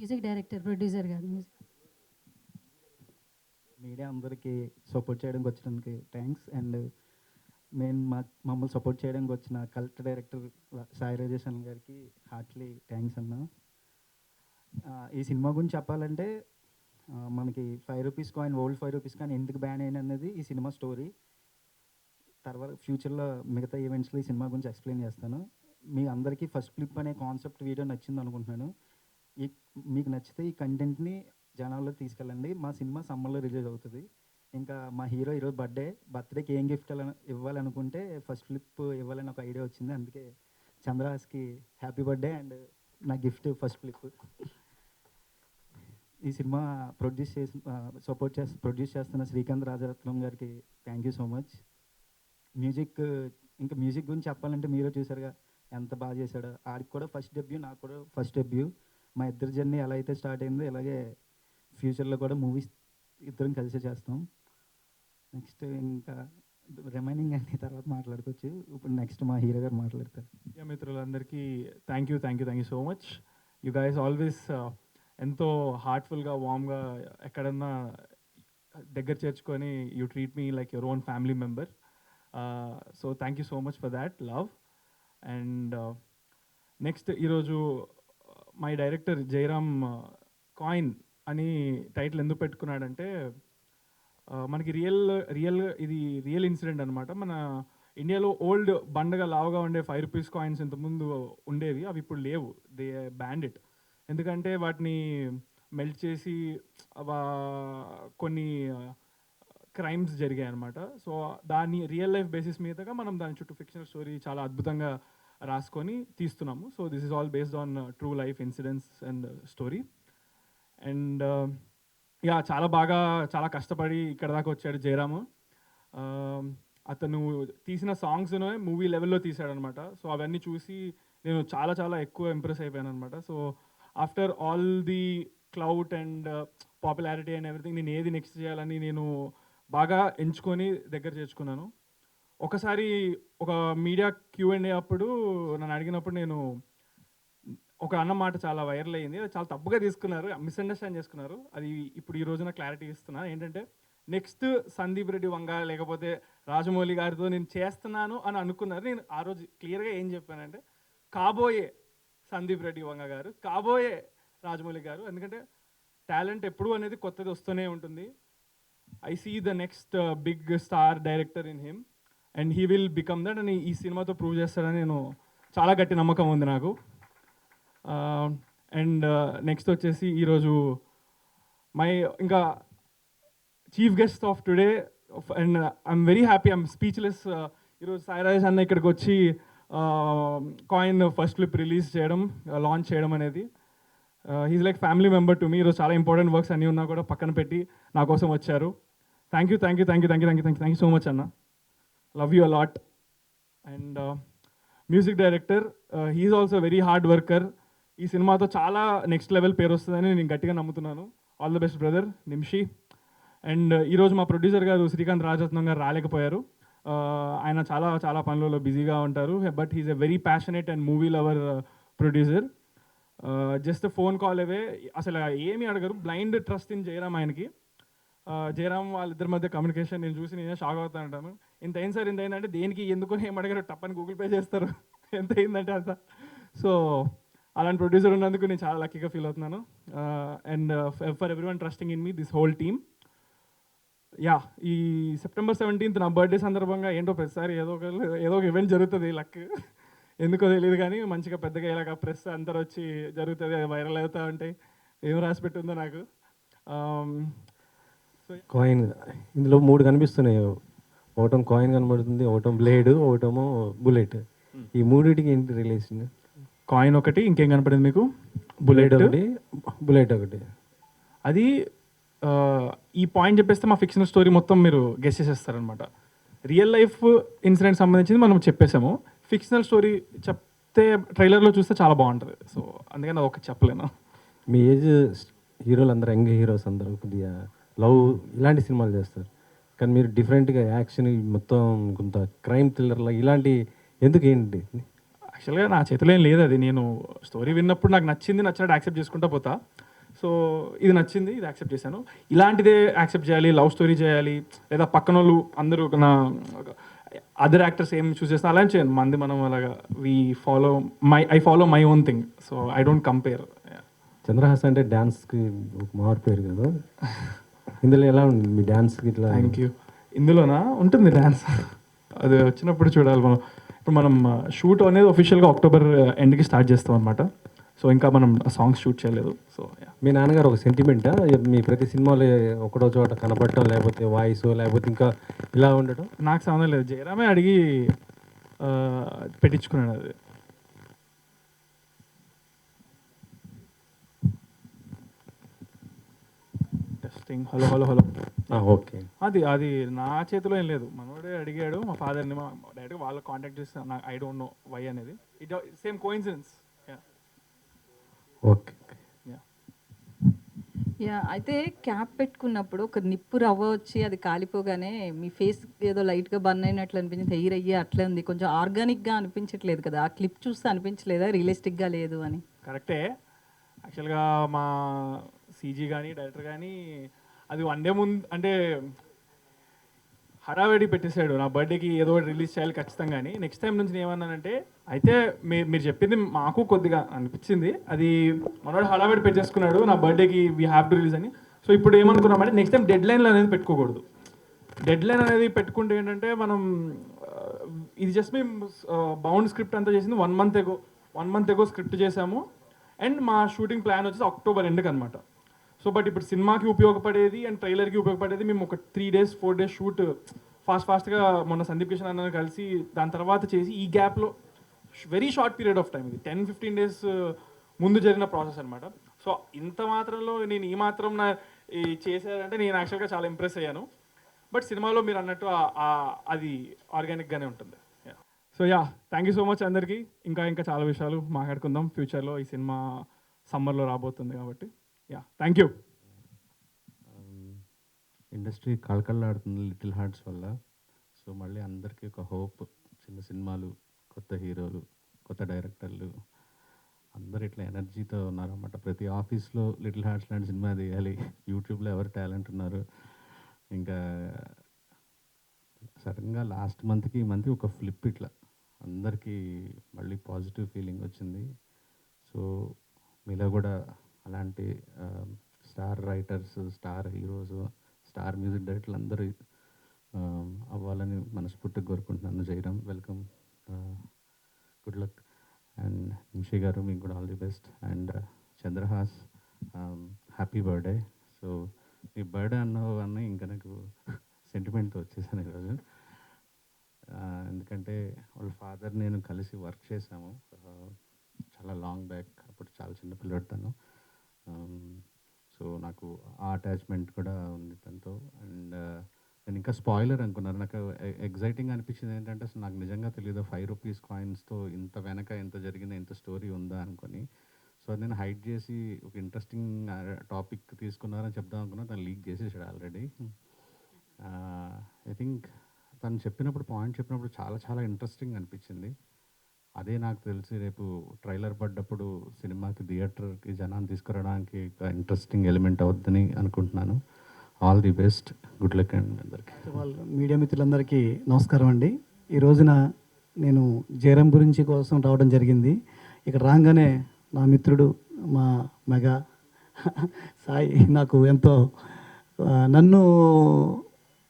Music director, producer కాదు. Media అందరికీ support చేయడానికి వచ్చినందుకు థ్యాంక్స్. అండ్ మమ్మల్ని సపోర్ట్ చేయడానికి వచ్చిన కలెక్టర్ డైరెక్టర్ సాయి రాజేశన్ గారికి హార్ట్లీ థ్యాంక్స్ అన్న. ఈ సినిమా గురించి చెప్పాలంటే మనకి ₹5 కాయిన్, ఓల్డ్ ₹5 కాయిన్ ఎందుకు బ్యాన్ అయిన అన్నది ఈ సినిమా స్టోరీ. తర్వాత ఫ్యూచర్లో మిగతా ఈవెంట్స్లో ఈ సినిమా గురించి ఎక్స్ప్లెయిన్ చేస్తాను. మీ అందరికీ ఫస్ట్ ఫ్లిప్ అనే కాన్సెప్ట్ వీడియో నచ్చింది అనుకుంటున్నాను. మీకు నచ్చితే ఈ కంటెంట్ని జనాల్లోకి తీసుకెళ్ళండి. మా సినిమా సమ్మర్లో రిలీజ్ అవుతుంది. ఇంకా మా హీరో ఈరోజు బర్త్డేకి ఏం గిఫ్ట్ ఇవ్వాలనుకుంటే ఫస్ట్ ఫ్లిప్ ఇవ్వాలని ఒక ఐడియా వచ్చింది. అందుకే చంద్రహాస్కి హ్యాపీ బర్త్డే అండ్ నా గిఫ్ట్ ఫస్ట్ ఫ్లిప్. ఈ సినిమా ప్రొడ్యూస్ చేస్తున్న శ్రీకాంత్ రాజరత్నం గారికి thank you so much. Music గురించి చెప్పాలంటే మీరే చూసారుగా ఎంత బాగా చేశాడో. ఆడికి కూడా ఫస్ట్ డెబ్యూ, నాకు కూడా ఫస్ట్ డెబ్యూ. మా ఇద్దరి జర్నీ ఎలా అయితే స్టార్ట్ అయిందో ఇలాగే ఫ్యూచర్లో కూడా మూవీస్ ఇద్దరం కలిసి చేస్తాం. నెక్స్ట్ ఇంకా రిమైనింగ్ అన్ని తర్వాత మాట్లాడుకోవచ్చు. ఇప్పుడు నెక్స్ట్ మా హీరో గారు మాట్లాడతారు. మిత్రులందరికీ thank you so much. You guys always ఎంతో హార్ట్ఫుల్గా, వామ్గా ఎక్కడన్నా దగ్గర చేర్చుకొని you treat me like your own family member. So thank you so much for that love. And next ఈరోజు మై డైరెక్టర్ జయరామ్ కాయిన్ అని టైటిల్ ఎందుకు పెట్టుకున్నాడంటే మనకి ఇది రియల్ ఇన్సిడెంట్ అనమాట. మన ఇండియాలో ఓల్డ్ బండగా లావుగా ఉండే ₹5 కాయిన్స్ ఇంతకుముందు ఉండేవి, అవి ఇప్పుడు లేవు. They band it. ఎందుకంటే వాటిని మెల్ట్ చేసి కొన్ని క్రైమ్స్ జరిగాయి అనమాట. సో దాన్ని రియల్ లైఫ్ బేసిస్ మీదగా మనం దాని చుట్టూ ఫిక్షనల్ స్టోరీ చాలా అద్భుతంగా రాసుకొని తీస్తున్నాము. So this is all based on true life incidents and story. And చాలా కష్టపడి ఇక్కడ దాకా వచ్చాడు జయరాము. అతను తీసిన సాంగ్స్ను మూవీ లెవెల్లో తీశాడనమాట. సో అవన్నీ చూసి నేను చాలా ఎక్కువ ఇంప్రెస్ అయిపోయాను అనమాట. So after all the clout and popularity and everything, నేను ఏది నెక్స్ట్ చేయాలని నేను బాగా ఎంచుకొని దగ్గర చేర్చుకున్నాను. ఒకసారి ఒక మీడియా Q&A అప్పుడు నన్ను అడిగినప్పుడు నేను ఒక అన్నమాట చాలా వైరల్ అయ్యింది. అది చాలా తప్పుగా తీసుకున్నారు, మిస్అండర్స్టాండ్ చేసుకున్నారు. అది ఇప్పుడు ఈ రోజున క్లారిటీ ఇస్తున్నాను. ఏంటంటే నెక్స్ట్ సందీప్ రెడ్డి వంగ లేకపోతే రాజమౌళి గారితో నేను చేస్తున్నాను అని అనుకున్నారు. నేను ఆ రోజు క్లియర్గా ఏం చెప్పానంటే కాబోయే సందీప్ రెడ్డి వంగ గారు, కాబోయే రాజమౌళి గారు. ఎందుకంటే టాలెంట్ ఎప్పుడు అనేది కొత్తది వస్తూనే ఉంటుంది. I see the next big star director in him and he will become that అని ఈ సినిమాతో ప్రూవ్ చేస్తాడని నేను చాలా గట్టి నమ్మకం ఉంది నాకు. అండ్ నెక్స్ట్ వచ్చేసి ఈరోజు ఇంకా chief guest of today and I'm very happy, I'm speechless. ఈరోజు సాయి రాజేష్ అన్న ఇక్కడికి వచ్చి కాయిన్ ఫస్ట్ ఫ్లిప్ రిలీజ్ చేయడం, లాంచ్ చేయడం అనేది he's like family member to me. ఈరోజు చాలా ఇంపార్టెంట్ వర్క్స్ అన్నీ ఉన్నా కూడా పక్కన పెట్టి నా కోసం వచ్చారు. థ్యాంక్ యూ సో మచ్ అన్న. Love you a lot. And music director, he's also very hard worker. ఈ సినిమాతో చాలా నెక్స్ట్ లెవెల్ పేరు వస్తుందని నేను గట్టిగా నమ్ముతున్నాను. All the best brother Nimishi. And ఈరోజు మా ప్రొడ్యూసర్ గారు శ్రీకాంత్ రాజరత్నం గారు రాలేకపోయారు. ఆయన చాలా పనులలో బిజీగా ఉంటారు. But he's a very passionate and movie lover producer. Just phone call away, అసలు ఏమీ అడగరు. బ్లైండ్ ట్రస్ట్ ఇన్ జయరామ్ ఆయనకి. జయరామ్ వాళ్ళిద్దరి మధ్య కమ్యూనికేషన్ నేను చూసి నేనే షాక్ అవుతా ఉంటాను. ఇంత అయింది సార్, ఇంత అయిందంటే దేనికి ఎందుకు ఏం అడిగారు, టప్పని గూగుల్ పే చేస్తారు ఎంత అయిందంటే అంత. సో అలాంటి ప్రొడ్యూసర్ ఉన్నందుకు నేను చాలా లక్కీగా ఫీల్ అవుతున్నాను. And for every one trusting in me, this whole team. ఈ September 17th నా బర్త్డే సందర్భంగా ఏంటో ప్రతిసారి ఏదో ఒక ఈవెంట్ జరుగుతుంది. లక్ ఎందుకో తెలియదు కానీ మంచిగా పెద్దగా ఇలాగ ప్రెస్ అందరు వచ్చి జరుగుతుంది, వైరల్ అవుతూ ఉంటాయి. ఏం రాసి పెట్టిందో నాకు. కాయిన్ ఇందులో 3 కనిపిస్తున్నాయి. ఒకటం కాయిన్ కనబడుతుంది, ఒకటం బ్లేడ్, ఒకటేమో బుల్లెట్. ఈ మూడింటికి ఏంటి రిలేషన్? కాయిన్ ఒకటి, ఇంకేం కనపడింది మీకు? బుల్లెట్ ఒకటి. అది ఈ పాయింట్ చెప్పేస్తే మా ఫిక్షనల్ స్టోరీ మొత్తం మీరు గెస్ చేసేస్తారనమాట. రియల్ లైఫ్ ఇన్సిడెంట్ సంబంధించింది మనం చెప్పేసాము. ఫిక్షనల్ స్టోరీ చెప్తే ట్రైలర్లో చూస్తే చాలా బాగుంటుంది. సో అందుకని అది ఒకటి చెప్పలేను. మీ ఏజ్ హీరోలు అందరూ, యంగ్ హీరోస్ అందరూ కొద్దిగా లవ్ ఇలాంటి సినిమాలు చేస్తారు, కానీ మీరు డిఫరెంట్గా యాక్షన్ మొత్తం కొంత క్రైమ్ థ్రిల్లర్లా ఇలాంటి ఎందుకు ఏంటి? యాక్చువల్గా నా చేతిలో ఏం లేదు. అది నేను స్టోరీ విన్నప్పుడు నాకు నచ్చినట్టు యాక్సెప్ట్ చేసుకుంటా పోతా. సో ఇది నచ్చింది, ఇది యాక్సెప్ట్ చేశాను. ఇలాంటిదే యాక్సెప్ట్ చేయాలి, లవ్ స్టోరీ చేయాలి, లేదా పక్కన వాళ్ళు అందరూ నా అదర్ యాక్టర్స్ ఏం చూస్ చేస్తున్నా అలా చేయను. మంది మనం అలాగా I follow my own thing, so I don't compare. Chandrahas అంటే డ్యాన్స్కి ఒక మారు పేరు కదా, ఇందులో ఎలా ఉంది మీ డ్యాన్స్కి ఇట్లా? Thank you. ఇందులోనా ఉంటుంది డ్యాన్స్, అది వచ్చినప్పుడు చూడాలి. ఇప్పుడు మనం షూట్ అనేది ఒఫిషియల్గా అక్టోబర్ ఎండ్కి స్టార్ట్ చేస్తాం అనమాట. సో ఇంకా మనం సాంగ్స్ షూట్ చేయలేదు. సో మీ నాన్నగారు ఒక సెంటిమెంటా మీ ప్రతి సినిమాలో ఒకటో చోట కనపడటం, లేకపోతే వాయిస్, లేకపోతే ఇంకా ఇలా ఉండటం? నాకు సంబంధం లేదు, జయరామే అడిగి పెట్టించుకున్నాడు అది. Testing, hello hello hello. Okay, అది నా చేతిలో ఏం లేదు, మనోడే అడిగాడు మా ఫాదర్ని, డైరెక్ట్గా వాళ్ళకి కాంటాక్ట్ చేస్తే నాకు ఐ డోంట్ నో వై అనేది, it same coincidence. Okay. Yeah, అయితే క్యాప్ పెట్టుకున్నప్పుడు ఒక నిప్పు రవ్వ వచ్చి అది కాలిపోగానే మీ ఫేస్ ఏదో లైట్గా బర్న్ అయినట్లు అనిపించింది, హెయిర్ అయ్యి అట్లే ఉంది, కొంచెం ఆర్గానిక్గా అనిపించట్లేదు కదా, ఆ క్లిప్ చూస్తే అనిపించలేదా రియలిస్టిక్గా లేదు అని? కరెక్టే. యాక్చువల్గా మా సీజీ కానీ డైరెక్టర్ కానీ అది వన్ డే ముందు అంటే హడావిడి పెట్టేశాడు, నా బర్త్డేకి ఏదో ఒకటి రిలీజ్ చేయాలి ఖచ్చితంగా అని. నెక్స్ట్ టైం నుంచి నేను ఏమన్నానంటే, అయితే మీరు చెప్పింది మాకు కొద్దిగా అనిపించింది, అది మనోడు హడావిడి పెట్టేసుకున్నాడు నా బర్త్డేకి వీ హ్యావ్ టు రిలీజ్ అని. సో ఇప్పుడు ఏమనుకున్నామంటే నెక్స్ట్ టైం డెడ్ లైన్లు అనేది పెట్టుకోకూడదు. డెడ్ లైన్ అనేది పెట్టుకుంటే ఏంటంటే మనం ఇది జస్ట్ మేము బౌండ్ స్క్రిప్ట్ అంతా చేసింది 1 month ఎగో స్క్రిప్ట్ చేసాము, అండ్ మా షూటింగ్ ప్లాన్ వచ్చేసి అక్టోబర్ ఎండ్కి అనమాట. సో బట్ ఇప్పుడు సినిమాకి ఉపయోగపడేది అండ్ ట్రైలర్కి ఉపయోగపడేది మేము ఒక 3 days 4 days షూట్ ఫాస్ట్గా మొన్న సందీప్ కిషన్ అన్న కలిసి దాని తర్వాత చేసి, ఈ గ్యాప్లో very short period of time, ఇది 10-15 days ముందు జరిగిన ప్రాసెస్ అనమాట. సో ఇంత మాత్రంలో నేను ఈ మాత్రం చేశారంటే నేను యాక్చువల్గా చాలా ఇంప్రెస్ అయ్యాను. బట్ సినిమాలో మీరు అన్నట్టు అది ఆర్గానిక్గానే ఉంటుంది. So thank you so much అందరికీ. ఇంకా చాలా విషయాలు మాట్లాడుకుందాం ఫ్యూచర్లో, ఈ సినిమా సమ్మర్లో రాబోతుంది కాబట్టి. Thank you. ఇండస్ట్రీ కళకళలాడుతుంది లిటిల్ హార్ట్స్ వల్ల. సో మళ్ళీ అందరికీ ఒక హోప్, చిన్న సినిమాలు, కొత్త హీరోలు, కొత్త డైరెక్టర్లు అందరు ఇట్లా ఎనర్జీతో ఉన్నారన్నమాట. ప్రతి ఆఫీస్లో లిటిల్ హార్ట్స్ లాంటి సినిమా తీయాలి. యూట్యూబ్లో ఎవరు టాలెంట్ ఉన్నారు. ఇంకా సడన్గా లాస్ట్ మంత్కి ఈ మంత్కి ఒక ఫ్లిప్, ఇట్లా అందరికీ మళ్ళీ పాజిటివ్ ఫీలింగ్ వచ్చింది. సో మీలో కూడా అలాంటి star writers, star heroes, star music డైరెక్టర్లు అందరూ అవ్వాలని మనస్ఫూర్తిగా కోరుకుంటున్నాను. Jayaram, welcome, good luck. And Nimishi గారు, మీకు కూడా all the best. And Chandrahas, happy birthday. So మీ బర్త్డే అన్న ఇంకా నాకు సెంటిమెంట్తో వచ్చేసాను ఈరోజు. ఎందుకంటే వాళ్ళ ఫాదర్ నేను కలిసి వర్క్ చేశాము చాలా లాంగ్ బ్యాక్, అప్పుడు చాలా చిన్న పిల్లడుతాను. సో నాకు ఆ అటాచ్మెంట్ కూడా ఉంది తనతో. అండ్ నేను ఇంకా స్పాయిలర్ అనుకున్నాను. నాకు ఎగ్జైటింగ్ అనిపించింది ఏంటంటే, అసలు నాకు నిజంగా తెలియదు 5 rupees కాయిన్స్తో ఇంత వెనక ఎంత జరిగిన ఎంత స్టోరీ ఉందా అనుకొని. సో అది నేను హైడ్ చేసి ఒక ఇంట్రెస్టింగ్ టాపిక్ తీసుకున్నారని చెప్దాం అనుకున్నా, తను లీక్ చేసేసాడు ఆల్రెడీ. ఐ థింక్ తను పాయింట్ చెప్పినప్పుడు చాలా చాలా ఇంట్రెస్టింగ్ అనిపించింది. అదే నాకు తెలిసి రేపు ట్రైలర్ పడ్డప్పుడు సినిమాకి థియేటర్కి జనాన్ని తీసుకురావడానికి ఇంట్రెస్టింగ్ ఎలిమెంట్ అవుద్దని అనుకుంటున్నాను. All the best, good luck and అందరికీ. వాళ్ళ మీడియా మిత్రులందరికీ నమస్కారం అండి. ఈ రోజున నేను జయరామ్ గురించి కోసం రావడం జరిగింది. ఇక్కడ రాగానే నా మిత్రుడు మా మెగా సాయి నాకు ఎంతో నన్ను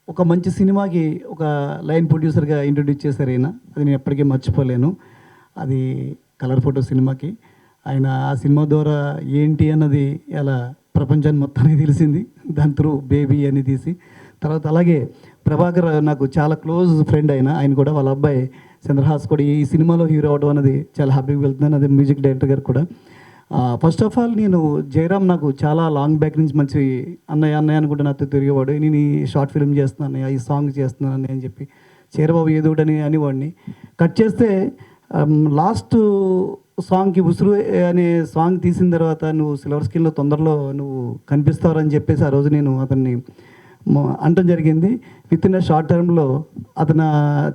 ఒక మంచి సినిమాకి ఒక లైన్ ప్రొడ్యూసర్గా ఇంట్రొడ్యూస్ చేశారు ఆయన. అది నేను ఎప్పటికీ మర్చిపోలేను. అది కలర్ ఫోటో సినిమాకి ఆయన ఆ సినిమా ద్వారా ఏంటి అన్నది ఎలా ప్రపంచాన్ని మొత్తానికి తెలిసింది. దాని త్రూ బేబీ అని తీసి తర్వాత అలాగే ప్రభాకర్ నాకు చాలా క్లోజ్ ఫ్రెండ్ ఆయన కూడా వాళ్ళ అబ్బాయి చంద్రహాస్ కూడా ఈ సినిమాలో హీరో అవడం అనేది చాలా హ్యాపీగా వెళ్తున్నాను. అదే మ్యూజిక్ డైరెక్టర్ గారు కూడా. ఫస్ట్ ఆఫ్ ఆల్ నేను జయరామ్ నాకు చాలా లాంగ్ బ్యాక్ నుంచి మంచి అన్నయ్య అనుకుంటే నాతో తిరిగేవాడు. నేను ఈ షార్ట్ ఫిల్మ్ చేస్తున్నాను, ఈ సాంగ్ చేస్తున్నాను అని చెప్పి చేరబాబు ఏదోడని అనేవాడిని. కట్ చేస్తే లాస్ట్ సాంగ్కి ఉసురు అనే సాంగ్ తీసిన తర్వాత నువ్వు సిల్వర్ స్క్రీన్లో తొందరలో నువ్వు కనిపిస్తావని చెప్పేసి ఆ రోజు నేను అతన్ని అనటం జరిగింది. విత్ ఇన్ షార్ట్ టర్మ్లో అతను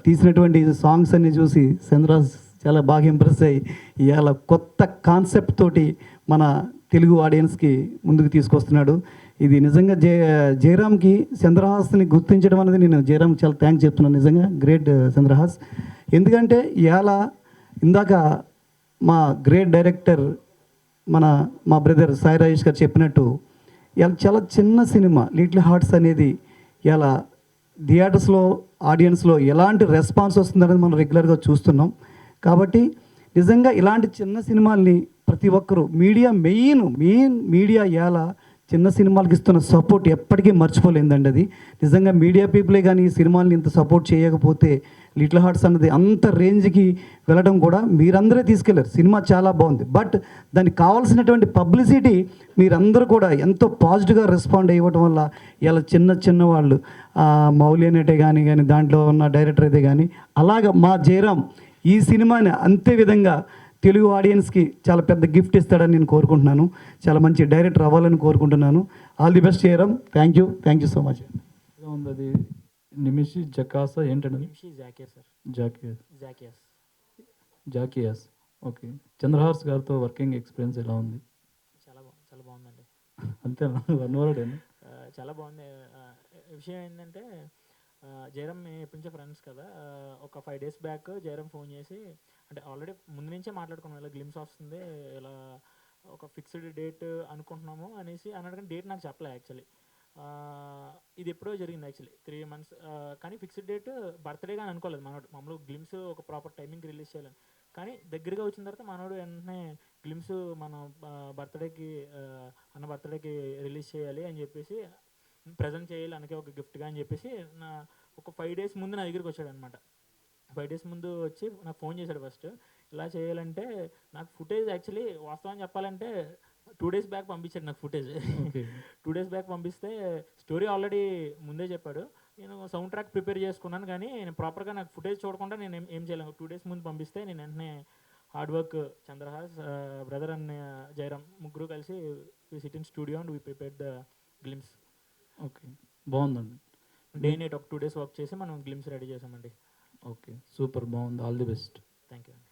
తీసినటువంటి సాంగ్స్ అన్ని చూసి చంద్రహాస్ చాలా బాగా ఇంప్రెస్ అయ్యి ఇవాళ కొత్త కాన్సెప్ట్ తోటి మన తెలుగు ఆడియన్స్కి ముందుకు తీసుకొస్తున్నాడు. ఇది నిజంగా జయరామ్కి చంద్రహాస్ని గుర్తించడం అనేది నేను జయరామ్ చాలా థ్యాంక్స్ చెప్తున్నాను. నిజంగా గ్రేట్ చంద్రహాస్. ఎందుకంటే ఇవాళ ఇందాక మా గ్రేట్ డైరెక్టర్ మా బ్రదర్ సాయి రాజేష్ గారు చెప్పినట్టు ఇలా చాలా చిన్న సినిమా లిటిల్ హార్ట్స్ అనేది ఇలా థియేటర్స్లో ఆడియన్స్లో ఎలాంటి రెస్పాన్స్ వస్తుందనేది మనం రెగ్యులర్గా చూస్తున్నాం. కాబట్టి నిజంగా ఇలాంటి చిన్న సినిమాల్ని ప్రతి ఒక్కరూ మెయిన్ మీడియా ఎలా చిన్న సినిమాలకి ఇస్తున్న సపోర్ట్ ఎప్పటికీ మర్చిపోలేదండి. అది నిజంగా మీడియా పీపులే కానీ ఈ సినిమాల్ని ఇంత సపోర్ట్ చేయకపోతే లిటిల్ హార్ట్స్ అన్నది అంత రేంజ్కి వెళ్ళడం కూడా మీరందరే తీసుకెళ్లారు. సినిమా చాలా బాగుంది, బట్ దానికి కావాల్సినటువంటి పబ్లిసిటీ మీరందరూ కూడా ఎంతో పాజిటివ్గా రెస్పాండ్ అయ్యడం వల్ల ఇలా చిన్న వాళ్ళు మౌలి అనేటే కానీ దాంట్లో ఉన్న డైరెక్టర్ అయితే కానీ అలాగ మా జయరామ్ ఈ సినిమాని అంతే విధంగా తెలుగు ఆడియన్స్కి చాలా పెద్ద గిఫ్ట్ ఇస్తాడని నేను కోరుకుంటున్నాను. చాలా మంచి డైరెక్టర్ అవ్వాలని కోరుకుంటున్నాను. All the best Jayaram. Thank you so much. ఉంది అది నిమిషి జకాసా ఏంటండి? నిమిషి జాకియా సార్. జాకియాస్. జాకియాస్. ఓకే. చంద్రహాస్ గారితో వర్కింగ్ ఎక్స్పీరియన్స్ ఎలా ఉంది? చాలా బాగుందండి. అంతేనా? వన్ వర్డ్ ఏనా? చాలా బాగుంది. విషయం ఏంటంటే జయరామ్ ఎప్పటి నుంచో ఫ్రెండ్స్ కదా. ఒక 5 days బ్యాక్ జయరామ్ ఫోన్ చేసి, అంటే ఆల్రెడీ ముందు నుంచే మాట్లాడుకున్నాం, ఇలా గ్లిమ్స్ వస్తుంది, ఇలా ఒక ఫిక్స్డ్ డేట్ అనుకుంటున్నాము అనేసి అన్నాడు. కానీ డేట్ నాకు చెప్పలే యాక్చువల్లీ. ఇది ఎప్పుడో జరిగింది యాక్చువల్లీ 3 months. కానీ ఫిక్స్డ్ డేట్ బర్త్డేగా అని అనుకోలేదు మనోడు. మామూలు గ్లిమ్స్ ఒక ప్రాపర్ టైమింగ్కి రిలీజ్ చేయాలని. కానీ దగ్గరగా వచ్చిన తర్వాత మనోడు వెంటనే గ్లిమ్స్ మన బర్త్డేకి అన్న బర్త్డేకి రిలీజ్ చేయాలి అని చెప్పేసి, ప్రజెంట్ చేయాలి అనకే ఒక గిఫ్ట్గా అని చెప్పేసి ఒక 5 days ముందు నా దగ్గరికి వచ్చాడు అనమాట. 5 days ముందు వచ్చి నాకు ఫోన్ చేశాడు. ఫస్ట్ ఇలా చేయాలంటే నాకు ఫుటేజ్ యాక్చువల్లీ వాస్తవం చెప్పాలంటే 2 days బ్యాక్ పంపించాడు నాకు ఫుటేజ్. 2 days బ్యాక్ పంపిస్తే స్టోరీ ఆల్రెడీ ముందే చెప్పాడు. నేను సౌండ్ ట్రాక్ ప్రిపేర్ చేసుకున్నాను, కానీ నేను ప్రాపర్గా నాకు ఫుటేజ్ చూడకుండా నేను ఏం చేయలేను. 2 days ముందు పంపిస్తే నేను వెంటనే hard work Chandrahas, brother and Jayaram ముగ్గురు కలిసి SIT in studio and we prepare the glimpse. Okay, బాగుందండి. డే నైట్ ఒక 2 days వర్క్ చేసి మనం గ్లిమ్స్ రెడీ చేసామండి. ఓకే, సూపర్, బాగుంది. All the best. Thank you అండి.